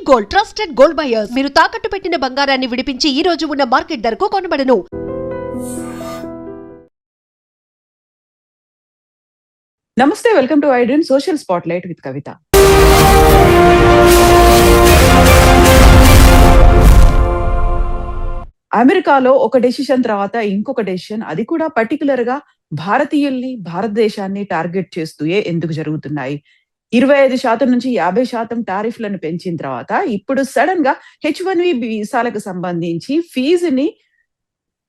Gold trusted gold buyers మీరు తాకట్టు పెట్టిన బంగారాన్ని విడిపించి ఈ రోజు ఉన్న మార్కెట్ ధరకు కొనబడను. నమస్తే, welcome to iDream social spotlight with Kavitha. అమెరికాలో ఒక డెసిషన్ తర్వాత ఇంకొక డెసిషన్, అది కూడా పర్టికులర్ గా భారతీయుల్ని, భారతదేశాన్ని టార్గెట్ చేస్తూ ఎందుకు జరుగుతున్నాయి? 25% నుంచి 50% టారిఫ్లను పెంచిన తర్వాత ఇప్పుడు సడన్ గా H1B వీసాలకు సంబంధించి ఫీజుని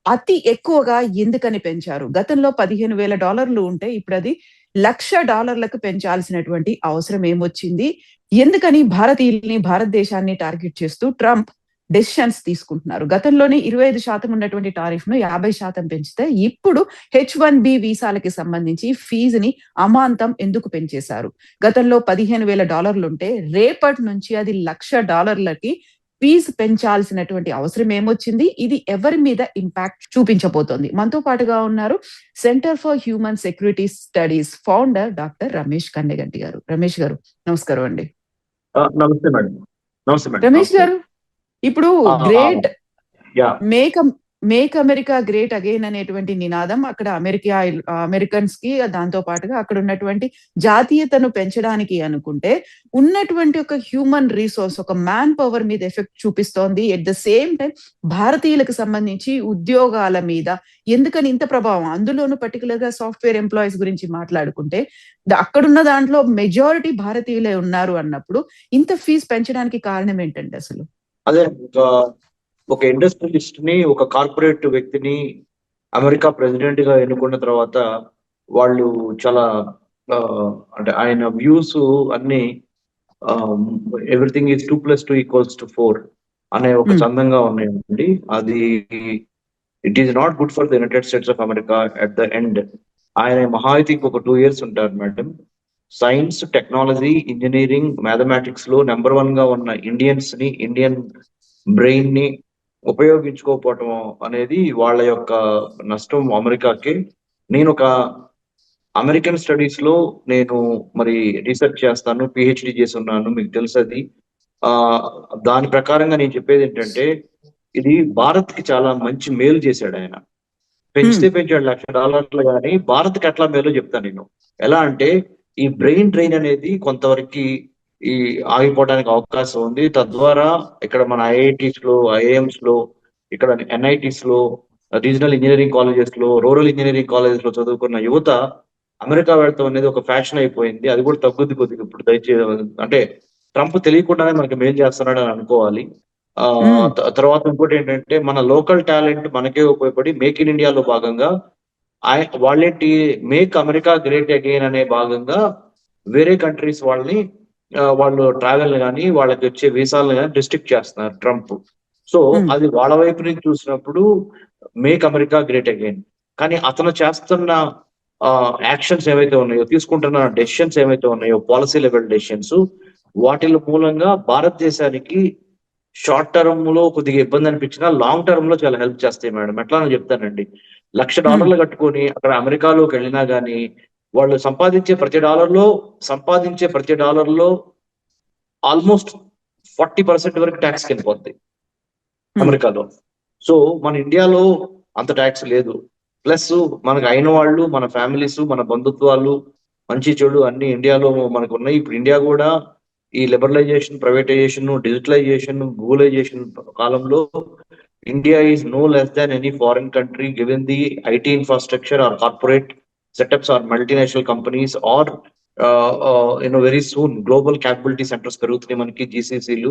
అతి ఎక్కువగా ఎందుకని పెంచారు? గతంలో $15,000 ఉంటే ఇప్పుడు అది $1,00,000 పెంచాల్సినటువంటి అవసరం ఏమొచ్చింది? ఎందుకని భారతీయుల్ని, భారతదేశాన్ని టార్గెట్ చేస్తూ ట్రంప్ డెసిషన్స్ తీసుకుంటున్నారు? గతంలోనే 25% ఉన్నటువంటి టారిఫ్ ను 50% పెంచితే ఇప్పుడు H1B వీసాలకి సంబంధించి ఫీజుని అమాంతం ఎందుకు పెంచేశారు? గతంలో $15,000 ఉంటే రేపటి నుంచి అది $1,00,000 ఫీజు పెంచాల్సినటువంటి అవసరం ఏమొచ్చింది? ఇది ఎవరి మీద ఇంపాక్ట్ చూపించబోతోంది? మనతో పాటుగా ఉన్నారు centre for human security studies founder doctor Ramesh Kanneganti గారు. రమేష్ గారు, నమస్కారం అండి. నమస్తే మేడం. నమస్తే మేడం. రమేష్ గారు, ఇప్పుడు great make America great again అనేటువంటి నినాదం అక్కడ అమెరికన్స్ కి, దాంతో పాటుగా అక్కడ ఉన్నటువంటి జాతీయతను పెంచడానికి అనుకుంటే ఉన్నటువంటి ఒక హ్యూమన్ రిసోర్స్, ఒక మ్యాన్ పవర్ మీద ఎఫెక్ట్ చూపిస్తోంది. ఎట్ ద సేమ్ టైం భారతీయులకు సంబంధించి ఉద్యోగాల మీద ఎందుకని ఇంత ప్రభావం? అందులోనూ పర్టికులర్ గా సాఫ్ట్వేర్ ఎంప్లాయీస్ గురించి మాట్లాడుకుంటే అక్కడున్న దాంట్లో మెజారిటీ భారతీయులే ఉన్నారు అన్నప్పుడు ఇంత ఫీజు పెంచడానికి కారణం ఏంటండి అసలు? అదే ఒక ఇండస్ట్రియలిస్ట్ ని, ఒక కార్పొరేట్ వ్యక్తిని అమెరికా ప్రెసిడెంట్ గా ఎన్నుకున్న తర్వాత వాళ్ళు చాలా అంటే ఆయన వ్యూస్ అన్ని ఎవ్రీథింగ్ ఈజ్ 2+2=4 అనే ఒక చందంగా ఉన్నాయండి. అది it is not good for the United states of America. At the end ఆయన మహా అయితే ఒక 2 years ఉంటారు madam. Science, technology, engineering, mathematics లో నెంబర్ 1 గా ఉన్న ఇండియన్స్ ని, ఇండియన్ బ్రెయిన్ ని ఉపయోగించుకోకపోవటం అనేది వాళ్ళ యొక్క నష్టం అమెరికాకి. నేను ఒక అమెరికన్ స్టడీస్ లో నేను మరి రీసెర్చ్ చేస్తాను, పిహెచ్డి చేసి ఉన్నాను, మీకు తెలుసు అది. దాని ప్రకారంగా నేను చెప్పేది ఏంటంటే, ఇది భారత్ కి చాలా మంచి మేలు చేశాడు ఆయన. పెంచితే పెంచాడు $1,00,000 కానీ భారత్కి ఎట్లా మేలో చెప్తాను నేను. ఎలా అంటే, ఈ బ్రెయిన్ డ్రైన్ అనేది కొంతవరకు ఈ ఆగిపోవడానికి అవకాశం ఉంది. తద్వారా ఇక్కడ మన ఐఐటీస్ లో, ఐఐఎంస్ లో, ఇక్కడ ఎన్ఐటీస్ లో, రీజనల్ ఇంజనీరింగ్ కాలేజెస్ లో, రూరల్ ఇంజనీరింగ్ కాలేజెస్ లో చదువుకున్న యువత అమెరికా వెళ్తాం అనేది ఒక ఫ్యాషన్ అయిపోయింది. అది కూడా తగ్గుద్ది కొద్దిగా ఇప్పుడు. దయచేసి అంటే ట్రంప్ తెలియకుండానే మనకి మేలు చేస్తున్నాడు అని అనుకోవాలి. తర్వాత ఇంకోటి ఏంటంటే, మన లోకల్ టాలెంట్ మనకే ఉపయోగపడి మేక్ ఇన్ ఇండియాలో భాగంగా వాళ్ళేంటి, మేక్ అమెరికా గ్రేట్ అగైన్ అనే భాగంగా వేరే కంట్రీస్ వాళ్ళు ట్రావెల్ కానీ, వాళ్ళకి వచ్చే వీసాలను కానీ రిస్ట్రిక్ట్ చేస్తున్నారు ట్రంప్. సో అది వాళ్ళ వైపు నుంచి చూసినప్పుడు మేక్ అమెరికా గ్రేట్ అగైన్. కానీ అతను చేస్తున్న యాక్షన్స్ ఏవైతే ఉన్నాయో, తీసుకుంటున్న డెసిషన్స్ ఏవైతే ఉన్నాయో, పాలసీ లెవెల్ డెసిషన్స్, వాటి మూలంగా భారతదేశానికి షార్ట్ టర్మ్ లో కొద్దిగా ఇబ్బంది అనిపించినా లాంగ్ టర్మ్ లో చాలా హెల్ప్ చేస్తాయి మేడం. ఎట్లా అని చెప్తానండి, $1,00,000 కట్టుకొని అక్కడ అమెరికాలోకి వెళ్ళినా గానీ వాళ్ళు సంపాదించే ప్రతి డాలర్లో ఆల్మోస్ట్ 40% వరకు ట్యాక్స్ వెళ్ళిపోద్ది అమెరికాలో. సో మన ఇండియాలో అంత ట్యాక్స్ లేదు. ప్లస్ మనకు అయిన వాళ్ళు, మన ఫ్యామిలీస్, మన బంధుత్వాలు, మంచి చెడు అన్ని ఇండియాలో మనకు ఉన్నాయి. ఇప్పుడు ఇండియా కూడా ఈ లిబరలైజేషన్, ప్రైవేటైజేషన్, డిజిటలైజేషన్, గూగులైజేషన్ కాలంలో India is no less than any foreign country given the IT infrastructure or corporate setups or multinational companies or very soon global capability centres పెరుగుతున్నాయి. మనకి జీసీసీలు,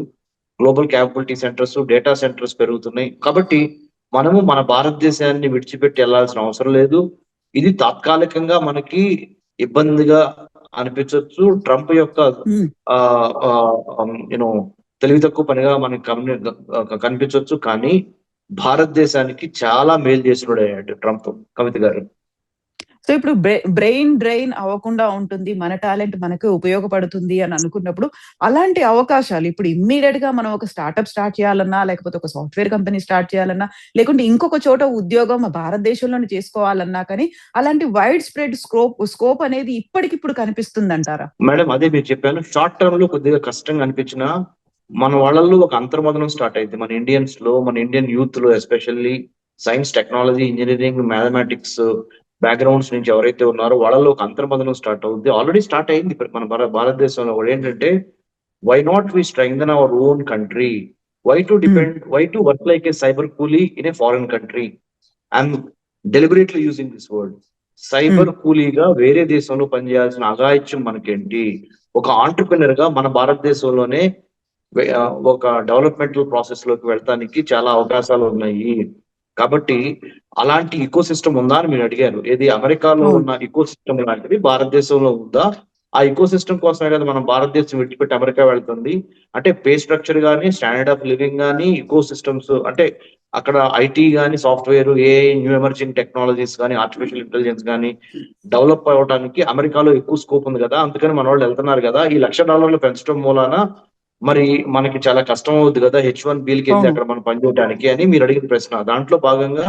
global capability centres, data centres పెరుగుతున్నాయి. కాబట్టి మనము మన భారతదేశాన్ని విడిచిపెట్టి వెళ్లాల్సిన అవసరం లేదు. ఇది తాత్కాలికంగా మనకి ఇబ్బందిగా అనిపించవచ్చు, ట్రంప్ యొక్క తెలివి తక్కువ పనిగా మనకి కనిపించవచ్చు. కానీ భారతదేశానికి చాలా మేలు చేసినాడు ట్రంప్, కవిత గారు. సో ఇప్పుడు బ్రెయిన్ డ్రైన్ అవ్వకుండా ఉంటుంది, మన టాలెంట్ మనకు ఉపయోగపడుతుంది అని అనుకున్నప్పుడు అలాంటి అవకాశాలు ఇప్పుడు ఇమ్మీడియట్ గా మనం ఒక స్టార్ట్అప్ స్టార్ట్ చేయాలన్నా, లేకపోతే ఒక సాఫ్ట్వేర్ కంపెనీ స్టార్ట్ చేయాలన్నా, లేకుంటే ఇంకొక చోట ఉద్యోగం భారతదేశంలోనే చేసుకోవాలన్నా కానీ అలాంటి వైడ్ స్ప్రెడ్ స్కోప్ అనేది ఇప్పటికిప్పుడు కనిపిస్తుంది అంటారా? మేడం, అదే మీరు చెప్పాను. షార్ట్ టర్మ్ లో కొద్దిగా కష్టంగా అనిపించినా మన వాళ్ళల్లో ఒక అంతర్మదనం స్టార్ట్ అయింది, మన ఇండియన్స్ లో, మన ఇండియన్ యూత్ లో, especially science, technology, engineering, mathematics backgrounds నుంచి ఎవరైతే ఉన్నారో వాళ్ళలో ఒక అంతర్మదనం స్టార్ట్ అవుతుంది. ఆల్రెడీ స్టార్ట్ అయింది మన భారతదేశంలో కూడా. ఏంటంటే, why not we strengthen our own country? Why to work like a cyber coolie in a foreign country? I'm deliberately using this word. Cyber కూలీగా వేరే దేశంలో పనిచేయాల్సిన అఘాయిత్యం మనకేంటి? ఒక ఆంటర్ప్రినర్ గా మన భారతదేశంలోనే ఒక డెవలప్మెంటల్ ప్రాసెస్ లోకి వెళ్ళడానికి చాలా అవకాశాలు ఉన్నాయి. కాబట్టి అలాంటి ఈకో సిస్టమ్ ఉందా అని మీరు అడిగారు. ఏది అమెరికాలో ఉన్న ఈకో సిస్టమ్ లాంటిది భారతదేశంలో ఉందా? ఆ ఈకో సిస్టమ్ కోసమే కదా మనం భారతదేశం విడిచిపెట్టి అమెరికా వెళ్తుంది. అంటే పే స్ట్రక్చర్ గానీ, స్టాండర్డ్ ఆఫ్ లివింగ్ గానీ, ఈకో సిస్టమ్స్ అంటే అక్కడ ఐటీ గానీ, software, AI, new emerging technologies కానీ, ఆర్టిఫిషియల్ ఇంటెలిజెన్స్ కానీ డెవలప్ అవ్వడానికి అమెరికాలో ఎక్కువ స్కోప్ ఉంది కదా. అందుకని మన వాళ్ళు వెళ్తున్నారు కదా. ఈ $1,00,000 పెంచడం మూలాన మరి మనకి చాలా కష్టం అవుతుంది కదా H1Bకి వెళ్ళి అక్కడ మనం పనిచేయడానికి అని మీరు అడిగిన ప్రశ్న. దాంట్లో భాగంగా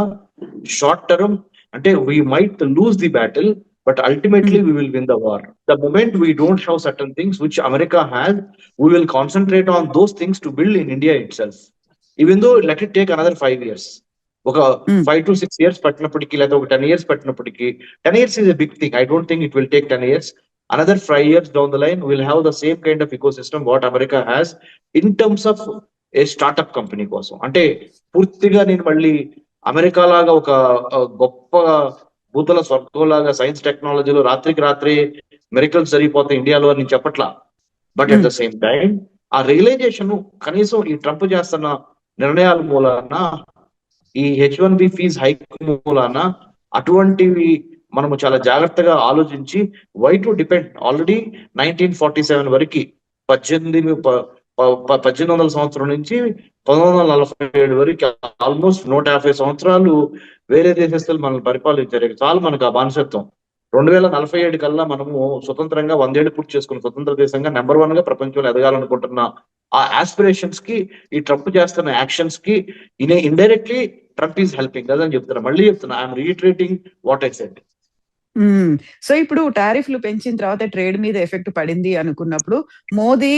షార్ట్ టర్మ్ అంటే we might lose the battle, but ultimately we will win the war. The moment we don't have certain things which America has, we will concentrate on those things to build in India itself. Even though let it take another 5 years. ఒక 5 to 6 years పట్టినప్పటికీ, లేదా ఒక 10 years పట్టినప్పటికీ, 10 years is a big thing. I don't think it will take 10 years. Another 5 years down the line, we'll have the same kind of ecosystem what America has in terms of a startup company కోసం. అంటే పూర్తిగా నేను మళ్ళీ America లాగా ఒక గొప్ప భూతల స్వర్గంలాగా science టెక్నాలజీలో రాత్రికి రాత్రి మెరికల్స్ జరిగిపోతాయి ఇండియాలో అని చెప్పట్లా. But at the same time ఆ రియలైజేషన్ కనీసం ఈ ట్రంప్ చేస్తున్న నిర్ణయాల మూలాన, ఈ H1B ఫీజ్ హైక్ మూలాన అటువంటివి మనము చాలా జాగ్రత్తగా ఆలోచించి వై టు డిపెండ్. ఆల్రెడీ 1947 వరకు 1800 సంవత్సరం నుంచి 1947 వరకు ఆల్మోస్ట్ 150 సంవత్సరాలు వేరే దేశస్తులు మనల్ని పరిపాలించారు. చాలు మనకు ఆ బానిసత్వం. 2047 కల్లా మనము స్వతంత్రంగా 100 ఏళ్ళు పూర్తి చేసుకున్న స్వతంత్ర దేశంగా నెంబర్ 1 గా ప్రపంచంలో ఎదగాలనుకుంటున్న ఆ ఆస్పిరేషన్స్ కి ఈ ట్రంప్ చేస్తున్న యాక్షన్స్ కి ఇండైరెక్ట్లీ ట్రంప్ ఈజ్ హెల్పింగ్ అని చెప్తున్నా. మళ్ళీ చెప్తున్నా, I'm reiterating what I said. So ఇప్పుడు టారిఫ్లు పెంచిన తర్వాత ట్రేడ్ మీద ఎఫెక్ట్ పడింది అనుకున్నప్పుడు మోదీ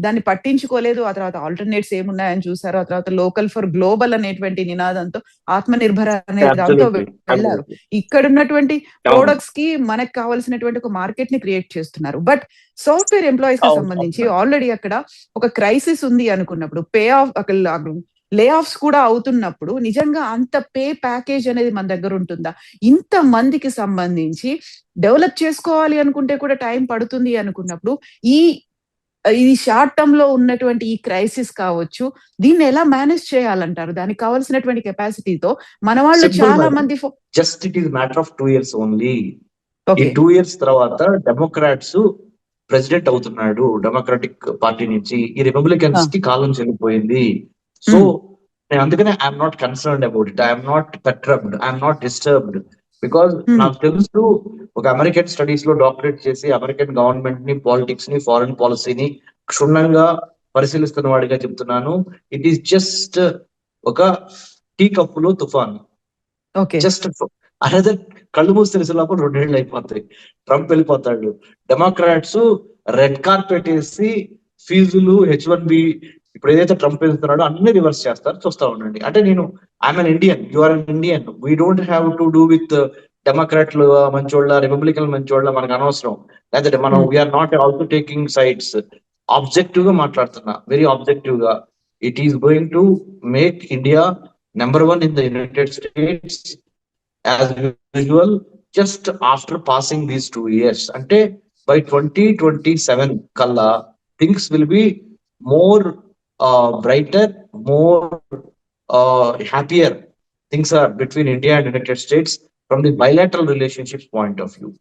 దాన్ని పట్టించుకోలేదు. ఆ తర్వాత ఆల్టర్నేట్స్ ఏమున్నాయని చూసారు. ఆ తర్వాత లోకల్ ఫర్ గ్లోబల్ అనేటువంటి నినాదంతో ఆత్మనిర్భర అనే దాంతో వెళ్ళారు. ఇక్కడ ఉన్నటువంటి ప్రొడక్ట్స్ కి మనకు కావాల్సినటువంటి ఒక మార్కెట్ ని క్రియేట్ చేస్తున్నారు. బట్ సాఫ్ట్వేర్ ఎంప్లాయీస్ కి సంబంధించి ఆల్రెడీ అక్కడ ఒక క్రైసిస్ ఉంది అనుకున్నప్పుడు, పే ఆఫ్ లే ఆఫ్స్ కూడా అవుతున్నప్పుడు నిజంగా అంత పే ప్యాకేజ్ అనేది మన దగ్గర ఉంటుందా? ఇంత మందికి సంబంధించి డెవలప్ చేసుకోవాలి అనుకుంటే కూడా టైం పడుతుంది అనుకున్నప్పుడు ఈ షార్ట్ టర్మ్ లో ఉన్నటువంటి ఈ క్రైసిస్ కావచ్చు, దీన్ని ఎలా మేనేజ్ చేయాలంటారు? దానికి కావాల్సినటువంటి కెపాసిటీతో మన వాళ్ళు చాలా మంది just it is matter of 2 years only. ఈ 2 years తర్వాత డెమోక్రాట్స్ ప్రెసిడెంట్ అవుతున్నాడు డెమోక్రాటిక్ పార్టీ నుంచి. ఈ రిపబ్లికన్స్ కి కాలం చెల్లిపోయింది. సో అందుకనే I'm not concerned about it. I'm not perturbed, I'm not disturbed. Because నాకు తెలుసు, ఒక అమెరికన్ స్టడీస్ లో డాక్టరేట్ చేసి అమెరికన్ గవర్నమెంట్ ని, పాలిటిక్స్ ని, ఫారెన్ పాలసీని క్షుణ్ణంగా పరిశీలిస్తున్న వాడిగా చెప్తున్నాను. ఇట్ ఈస్ జస్ట్ ఒక టీ కప్పులో తుఫాన్. జస్ట్ అనేది కళ్ళు మూసి తెలిసేలోపు 2 ఏళ్ళు అయిపోతాయి. ట్రంప్ వెళ్ళిపోతాడు. డెమోక్రాట్స్ రెడ్ కార్పెట్ వేసి ఫీజులు, H1B ఇప్పుడు ఏదైతే ట్రంప్ వెళ్తున్నాడో అన్ని రివర్స్ చేస్తారు. చూస్తా ఉండండి. అంటే నేను I'm an Indian, you are an Indian. We don't have to do with డెమోక్రాట్లు మంచోళ్ళ, రిపబ్లికన్ మంచోళ్ళ మనకు అనవసరం. లేదంటే మనం we're not also taking sides. Objective గా మాట్లాడుతున్నా, వెరీ ఆబ్జెక్టివ్ గా. It is going to make India number 1 in the United States as usual just after passing these 2 years. అంటే బై 2027 కల్లా things will be more brighter, more happier things are between India and United States from the bilateral relationships point of view.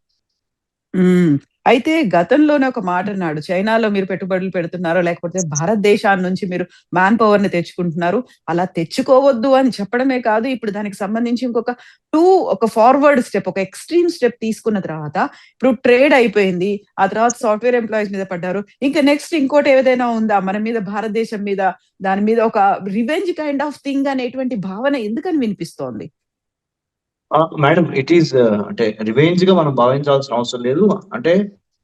అయితే గతంలోనే ఒక మాట అన్నాడు, చైనాలో మీరు పెట్టుబడులు పెడుతున్నారో లేకపోతే భారతదేశాన్ని నుంచి మీరు మ్యాన్ పవర్ ని తెచ్చుకుంటున్నారు, అలా తెచ్చుకోవద్దు అని చెప్పడమే కాదు, ఇప్పుడు దానికి సంబంధించి ఒక ఫార్వర్డ్ స్టెప్, ఒక ఎక్స్ట్రీమ్ స్టెప్ తీసుకున్న తర్వాత ఇప్పుడు ట్రేడ్ అయిపోయింది. ఆ తర్వాత సాఫ్ట్వేర్ ఎంప్లాయీస్ మీద పడ్డారు. ఇంకా నెక్స్ట్ ఇంకోటి ఏదైనా ఉందా మన మీద, భారతదేశం మీద, దాని మీద ఒక రివెంజ్ కైండ్ ఆఫ్ థింగ్ అనేటువంటి భావన ఎందుకని వినిపిస్తోంది? మేడం, ఇట్ ఈస్ అంటే రివెంజ్ గా మనం భావించాల్సిన అవసరం లేదు. అంటే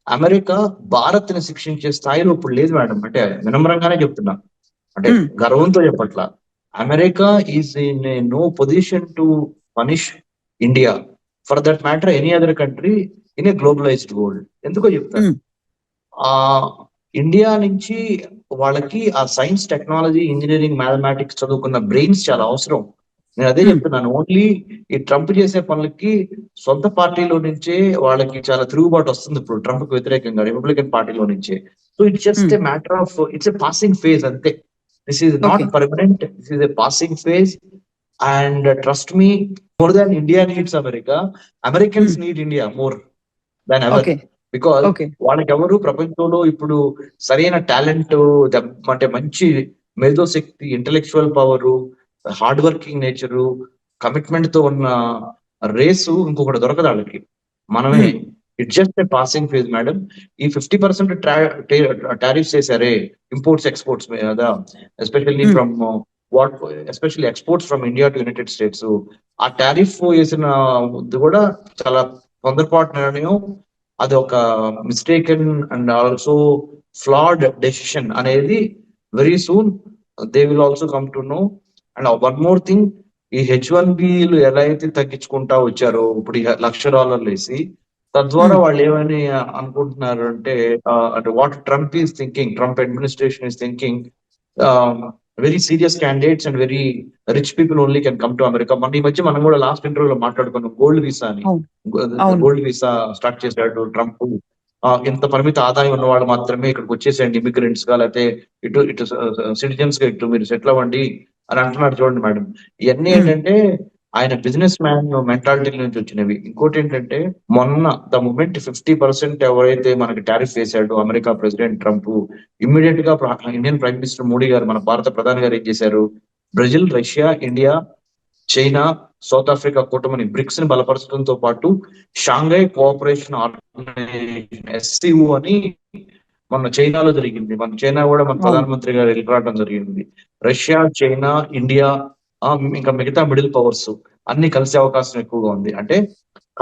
అమెరికా భారత్ ని శిక్షించే స్థాయిలో ఇప్పుడు లేదు మేడం. అంటే వినమ్రంగానే చెప్తున్నా, అంటే Hmm. గర్వంతో చెప్పట్లా. America is in no position to punish India, for that matter any other country in a globalised world. ఎందుకో చెప్తాను. Hmm. ఆ ఇండియా నుంచి వాళ్ళకి ఆ సైన్స్, టెక్నాలజీ, ఇంజనీరింగ్, మ్యాథమెటిక్స్ చదువుకున్న బ్రెయిన్స్ చాలా అవసరం. నేను అదే Hmm. చెప్తున్నాను. ఓన్లీ ఈ ట్రంప్ చేసే పనులకి సొంత పార్టీలో నుంచే వాళ్ళకి చాలా తిరుగుబాటు వస్తుంది ఇప్పుడు ట్రంప్ కు వ్యతిరేకంగా, రిపబ్లికన్ పార్టీలో నుంచే. So it's just Hmm. A matter of, it's a passing phase అంతే. This is not Okay. Permanent, this is a passing phase. And trust me, more than India needs America, Americans Hmm. Need India more than ever. Okay. Because Okay. వాళ్ళకి ఎవరు ప్రపంచంలో ఇప్పుడు సరైన talent, అంటే మంచి మేధోశక్తి, intellectual power, hard working nature, commitment తో ఉన్న రేసు ఇంకొకటి దొరకదు వాళ్ళకి. మనమే. Hmm. It's just A passing phase madam. ఈ 50% టారిఫ్స్ చేశారే ఇంపోర్ట్స్ ఎక్స్పోర్ట్స్ మీద, especially Hmm. From what especially exports from India to United States. ఆ టారిఫ్ వేసిన కూడా చాలా తొందరపాటు నిర్ణయం. అది ఒక mistaken and also flawed decision అనేది very soon they will also come to know. And one more thing, ఈ H1Bలు ఎలా అయితే తగ్గించుకుంటా వచ్చారో ఇప్పుడు $1,00,000 వేసి, తద్వారా Hmm. వాళ్ళు ఏమని అనుకుంటున్నారు అంటే, అంటే what Trump is thinking, Trump administration is thinking, very serious candidates and very rich people only can come to America. మన ఈ మధ్య మనం కూడా లాస్ట్ ఇంటర్వ్యూలో మాట్లాడుకున్నాం గోల్డ్ వీసా అని. అవును. అవును. గోల్డ్ వీసా స్టార్ట్ చేశాడు ట్రంప్. ఇంత పరిమిత ఆదాయం ఉన్న వాళ్ళు మాత్రమే ఇక్కడికి వచ్చేసేయండి, ఇమిగ్రెంట్స్ గా, లేకపోతే ఇటు ఇటు సిటిజన్స్ గా ఇటు మీరు సెటిల్ అవ్వండి అని అంటున్నాడు. చూడండి మేడం, ఇవన్నీ Hmm. ఏంటంటే ఆయన బిజినెస్ మ్యాన్ మెంటాలిటీ నుంచి వచ్చినవి. ఇంకోటి ఏంటంటే, మొన్న ద మూమెంట్ 50% ఎవరైతే మనకి టారిఫ్ వేశాడో అమెరికా ప్రెసిడెంట్ ట్రంప్, ఇమ్మీడియట్ గా Indian prime minister Modi garu, మన భారత ప్రధాని గారు ఏం చేశారు, Brazil, Russia, India, China, South Africa కూటమిని బ్రిక్స్ ని బలపరచడంతో పాటు షాంఘై కోఆపరేషన్ ఆర్గనైజేషన్ SCO అని మొన్న చైనాలో జరిగింది. మన చైనా కూడా మన అవును. ప్రధానమంత్రి గారు వెళ్ళి రావడం జరిగింది. రష్యా, చైనా, ఇండియా, ఇంకా మిగతా మిడిల్ పవర్స్ అన్ని కలిసే అవకాశం ఎక్కువగా ఉంది. అంటే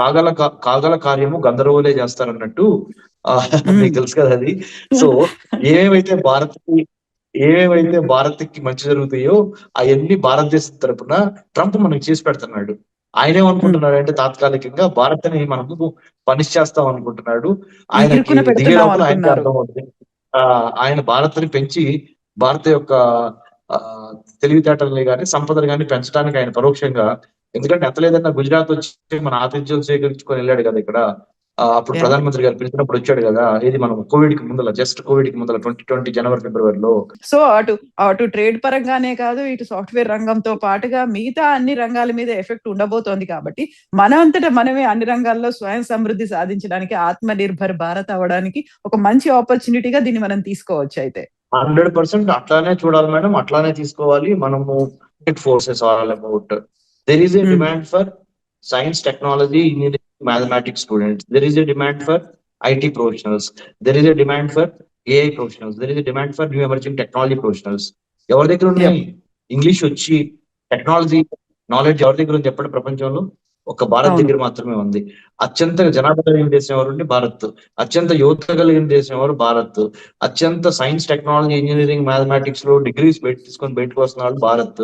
కాగల కార్యము గంధర్వులే చేస్తారన్నట్టు. Hmm. మీకు తెలుసు కదా అది. సో ఏమేమైతే భారత్కి మంచి జరుగుతాయో అవన్నీ భారతదేశం తరపున ట్రంప్ మనకి చేసి పెడుతున్నాడు. ఆయన Hmm. ఏమనుకుంటున్నాడు అంటే, తాత్కాలికంగా భారత్ ని మనము పనిష్ చేస్తాం అనుకుంటున్నాడు. ఆయనకి ఇరుకున దిగే పెడుతున్నాం లోపల ఆయనకి అనుకున్నారు. అర్థం అవుతుంది. ఆయన భారత్ ని పెంచి భారత యొక్క ఆ, తెలివితేటల్ని కానీ సంపదను కానీ పెంచడానికి ఆయన పరోక్షంగా, ఎందుకంటే ఎంత లేదన్నా గుజరాత్ వచ్చి మన ఆతిథ్యం స్వీకరించుకొని వెళ్ళాడు కదా ఇక్కడ. అప్పుడు Yeah. ప్రధానమంత్రి గారు పిలిచినప్పుడు వచ్చాడు కదా, ఇది మనం కోవిడ్ కి ముందల, జస్ట్ కోవిడ్ కి ముందల 2020 జనవరి ఫిబ్రవరిలో. సో అటు ట్రేడ్ పరంగానే కాదు, ఇటు సాఫ్ట్వేర్ రంగంతో పాటుగా మిగతా అన్ని రంగాల మీద ఎఫెక్ట్ ఉండబోతోంది. కాబట్టి మనంతటా మనమే అన్ని రంగాల్లో స్వయం సమృద్ధి సాధించడానికి, ఆత్మ నిర్భర్ భారత్ అవడానికి ఒక మంచి ఆపర్చునిటీగా దీన్ని మనం తీసుకోవచ్చు. అయితే 100% అట్లానే చూడాలి మేడం, అట్లానే తీసుకోవాలి మనము. Forces all about, there is a Hmm. Demand for science, technology, engineering, mathematics students, there is a demand for IT professionals, there is a demand for AI professionals, there is a demand for new emerging technology professionals. ఎవరి దగ్గర ఉన్నాయి English వచ్చి technology knowledge, ఎవరి దగ్గర ఉంది చెప్పండి ప్రపంచంలో? ఒక భారత్ అవును. దగ్గర మాత్రమే ఉంది. అత్యంత జనాభా కలిగిన దేశం ఎవరు? భారత్. అత్యంత యువత కలిగిన దేశం ఎవరు? భారత్. అత్యంత సైన్స్, టెక్నాలజీ, ఇంజనీరింగ్, మ్యాథమెటిక్స్ లో డిగ్రీస్ తీసుకొని బయటకు వస్తున్న వాళ్ళు భారత్.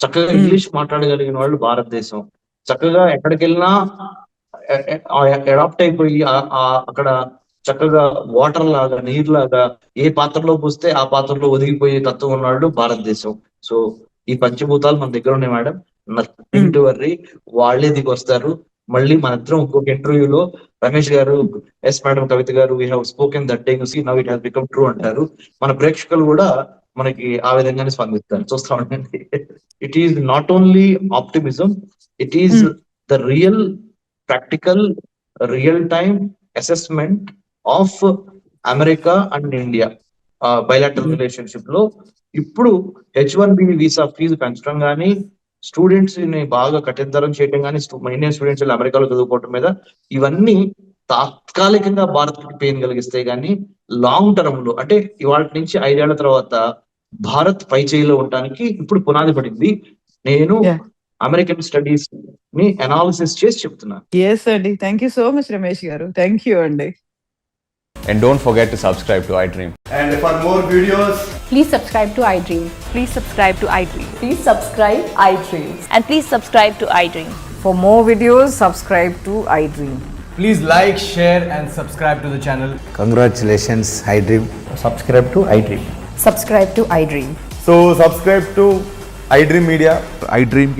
చక్కగా Hmm. ఇంగ్లీష్ మాట్లాడగలిగిన వాళ్ళు భారతదేశం. చక్కగా ఎక్కడికి వెళ్ళినా అడాప్ట్ అయిపోయి అక్కడ చక్కగా వాటర్ లాగా, నీరు లాగా ఏ పాత్రలో పోస్తే ఆ పాత్రలో ఒదిగిపోయే తత్వం ఉన్నాడు భారతదేశం. సో ఈ పంచభూతాలు మన దగ్గర ఉన్నాయి మేడం. నథింగ్ టు వర్రీ, వాళ్ళే దిగి వస్తారు. మళ్ళీ మన ఇద్దరం ఇంకొక ఇంటర్వ్యూలో రమేష్ గారు, yes madam, Kavitha garu, we have spoken that day, you see now it has become true అంటారు. మన ప్రేక్షకులు కూడా మనకి ఆ విధంగానే స్పందిస్తారు. చూస్తా ఉండండి. It is not only optimism, it is Hmm. The real practical real time assessment of America and India bilateral Hmm. Relationship లో. ఇప్పుడు H1B వీసా ఫీజు పెంచడం కానీ, స్టూడెంట్స్ ని బాగా కఠినతరం చేయడం కానీ, ఇండియన్ స్టూడెంట్స్ అమెరికాలో చదువుకోవటం మీద, ఇవన్నీ తాత్కాలికంగా భారత్ కి పెయిన్ కలిగిస్తాయి. కానీ లాంగ్ టర్మ్ లో, అంటే ఇవాళ నుంచి 5 ఏళ్ల తర్వాత భారత్ పై చేయిలో ఉండడానికి ఇప్పుడు పునాది పడింది. నేను Yeah. అమెరికన్ స్టడీస్ ని అనాలిసిస్ చేసి చెప్తున్నాను. ఎస్ అండి. Thank you so much Ramesh గారు. థ్యాంక్ యూ అండి. And don't forget to subscribe to iDream. And for more videos, Please subscribe to iDream. Please subscribe to iDream. Please subscribe iDream. And please subscribe to iDream. For more videos, subscribe to iDream. please like, share and subscribe to the channel. Congratulations, iDream. Subscribe to iDream. Subscribe to iDream. So subscribe to iDream Media. iDream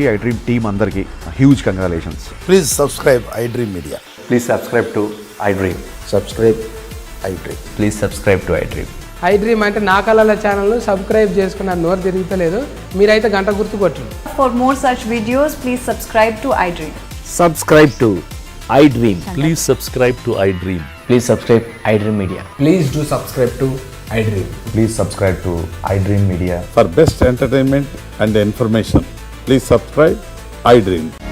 team అందరికి huge congratulations. Please subscribe iDream Media. Please subscribe to iDream. Subscribe iDream. Please subscribe to iDream. iDream అంటే నా కళల ఛానల్ను subscribe చేసుకున్న నోరు తిరుగుతలేదు, మీరైతే గంట గుర్తు కొట్టండి. For more such videos, please subscribe to iDream. Subscribe to iDream. Please subscribe to iDream. Please subscribe iDream Media. Please do subscribe to iDream. Please subscribe to iDream Media. For best entertainment and information, please subscribe iDream.